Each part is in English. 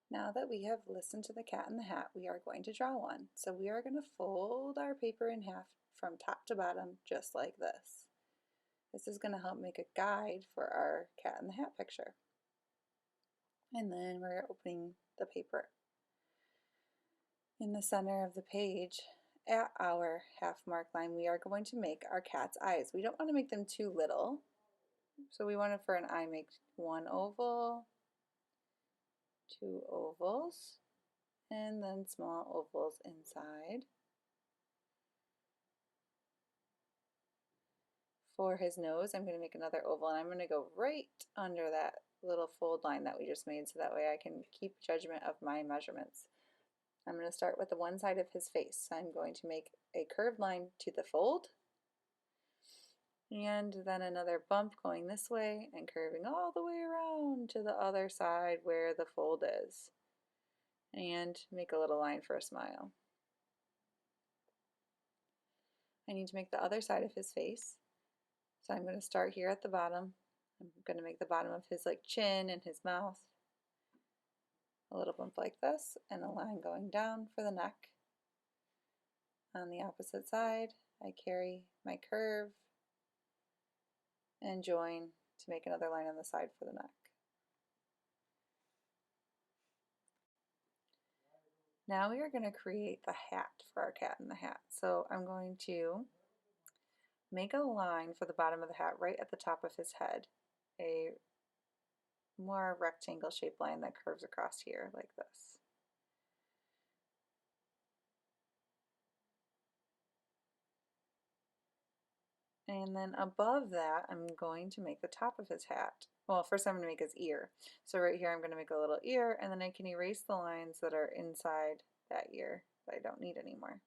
Now that we have listened to the Cat in the Hat, we are going to draw one. So we are going to fold our paper in half from top to bottom, just like this. This is going to help make a guide for our Cat in the Hat picture. And then we're opening the paper. In the center of the page, at our half mark line, we are going to make our cat's eyes. We don't want to make them too little, so we want to, for an eye, make one oval, two ovals, and then small ovals inside. For his nose, I'm going to make another oval, and I'm going to go right under that little fold line that we just made, so that way I can keep judgment of my measurements. I'm going to start with the one side of his face. I'm going to make a curved line to the fold, and then another bump going this way and curving all the way around to the other side where the fold is, and make a little line for a smile. I need to make the other side of his face, so I'm going to start here at the bottom. I'm going to make the bottom of his chin and his mouth. A little bump like this, and a line going down for the neck. On the opposite side, I carry my curve and join to make another line on the side for the neck. Now we are going to create the hat for our Cat in the Hat. So I'm going to make a line for the bottom of the hat right at the top of his head, a more rectangle shaped line that curves across here like this. And then above that, I'm going to make the top of his hat. Well, first I'm going to make his ear. So right here I'm going to make a little ear, and then I can erase the lines that are inside that ear that I don't need anymore.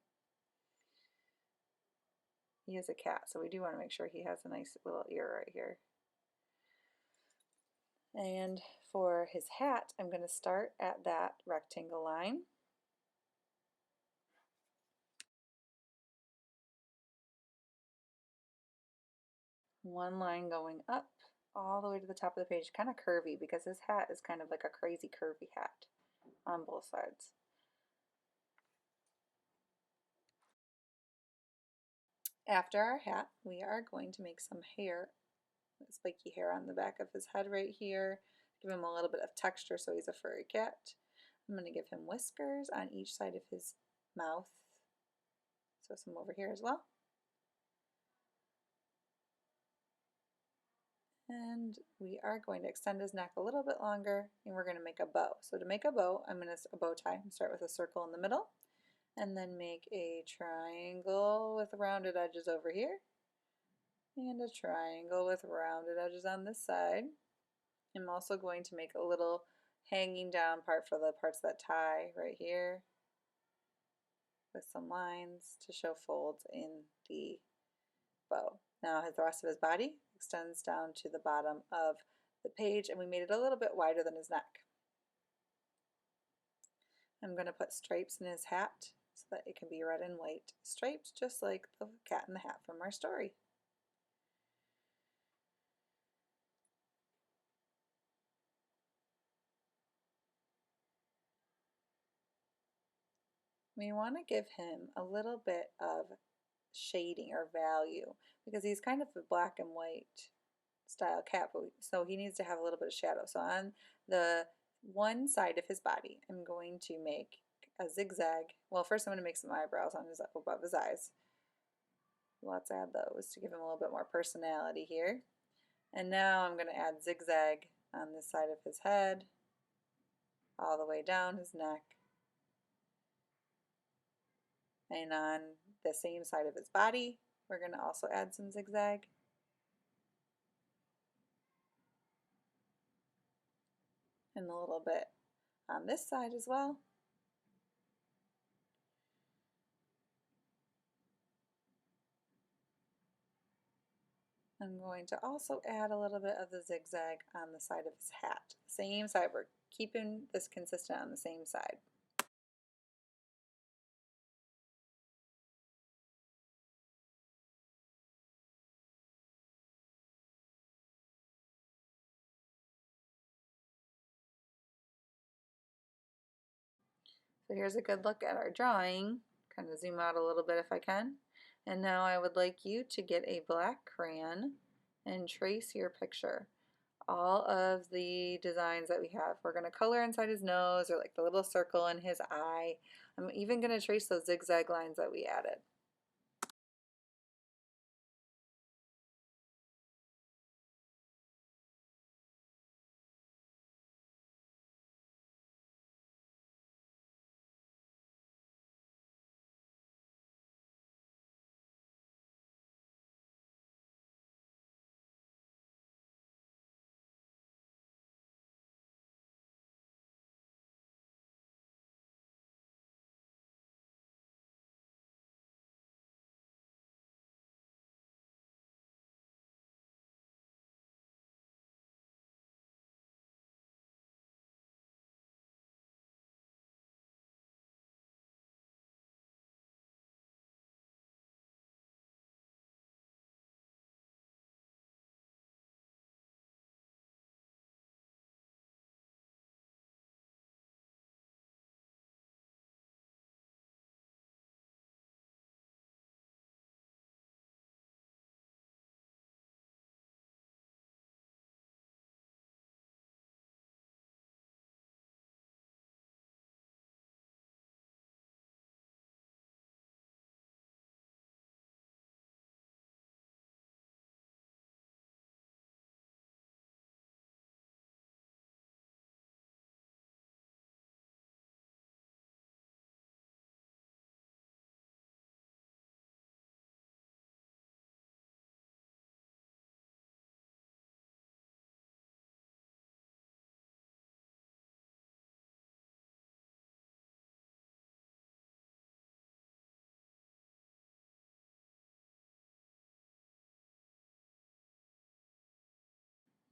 He is a cat, so we do want to make sure he has a nice little ear right here. And for his hat, I'm going to start at that rectangle line. One line going up all the way to the top of the page, kind of curvy because his hat is kind of like a crazy curvy hat on both sides. After our hat, we are going to make some hair, spiky hair on the back of his head right here. Give him a little bit of texture so he's a furry cat. I'm going to give him whiskers on each side of his mouth. So some over here as well. And we are going to extend his neck a little bit longer, and we're going to make a bow. So to make a bow, I'm going to a bow tie. Start with a circle in the middle, and then make a triangle with rounded edges over here, and a triangle with rounded edges on this side. I'm also going to make a little hanging down part for the parts that tie right here with some lines to show folds in the bow. Now the rest of his body extends down to the bottom of the page, and we made it a little bit wider than his neck. I'm going to put stripes in his hat so that it can be red and white stripes, just like the Cat in the Hat from our story. We want to give him a little bit of shading or value because he's kind of a black and white style cat, so he needs to have a little bit of shadow. So on the one side of his body, I'm going to make a zigzag. Well, first I'm going to make some eyebrows on his above his eyes. Let's add those to give him a little bit more personality here. And now I'm going to add zigzag on this side of his head, all the way down his neck, and on the same side of his body, we're going to also add some zigzag. And a little bit on this side as well. I'm going to also add a little bit of the zigzag on the side of his hat. Same side, we're keeping this consistent on the same side. So here's a good look at our drawing. Kind of zoom out a little bit if I can. And now I would like you to get a black crayon and trace your picture. All of the designs that we have. We're going to color inside his nose or like the little circle in his eye. I'm even going to trace those zigzag lines that we added.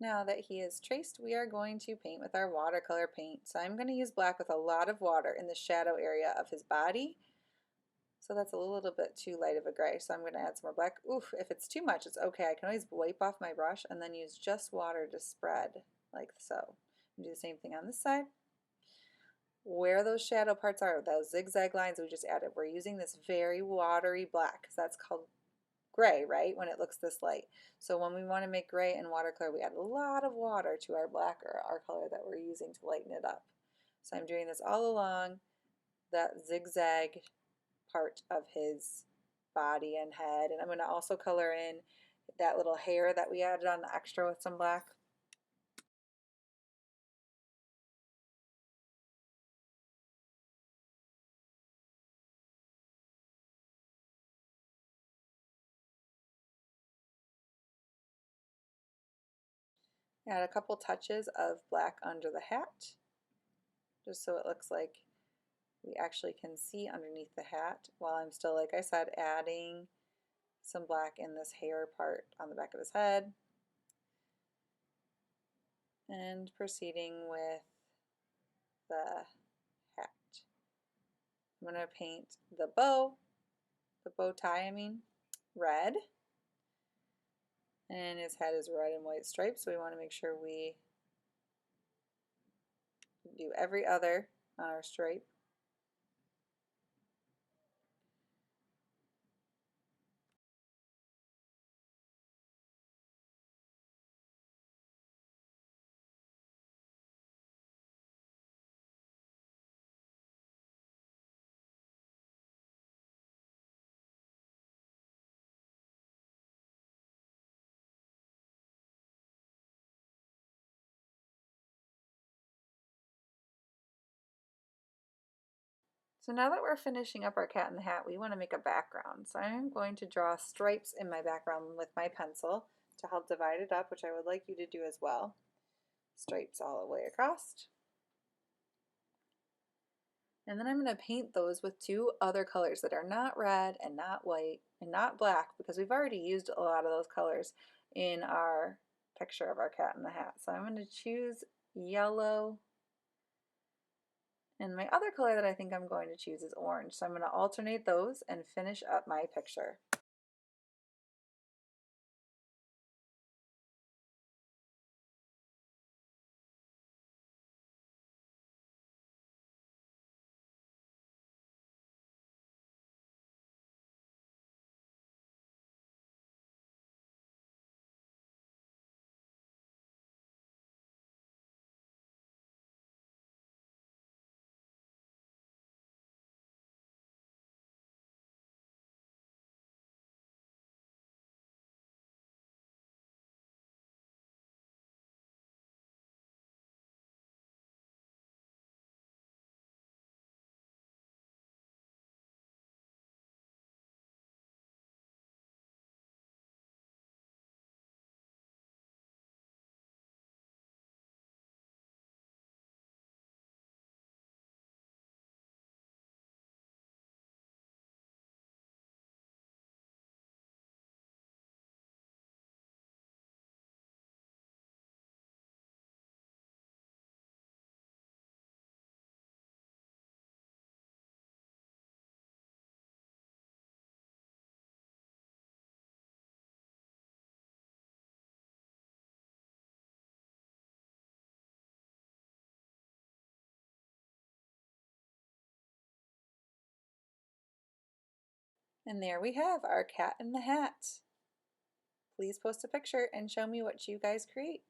Now that he is traced, we are going to paint with our watercolor paint. So I'm going to use black with a lot of water in the shadow area of his body. So that's a little bit too light of a gray, so I'm going to add some more black. Oof, if it's too much, it's okay. I can always wipe off my brush and then use just water to spread, like so. And do the same thing on this side. Where those shadow parts are, those zigzag lines we just added, we're using this very watery black, because that's called gray, right, when it looks this light. So when we want to make gray and watercolor, we add a lot of water to our black or our color that we're using to lighten it up. So I'm doing this all along that zigzag part of his body and head. And I'm going to also color in that little hair that we added on the extra with some black. Add a couple touches of black under the hat, just so it looks like we actually can see underneath the hat, while I'm still, like I said, adding some black in this hair part on the back of his head, and proceeding with the hat. I'm going to paint the bow tie, red. And his head is red and white stripes, so we want to make sure we do every other on our stripe. So now that we're finishing up our cat in the hat, we want to make a background. So I'm going to draw stripes in my background with my pencil to help divide it up, which I would like you to do as well. Stripes all the way across. And then I'm going to paint those with two other colors that are not red and not white and not black, because we've already used a lot of those colors in our picture of our cat in the hat. So I'm going to choose yellow, and my other color that I think I'm going to choose is orange. So I'm going to alternate those and finish up my picture. And there we have our cat in the hat. Please post a picture and show me what you guys create.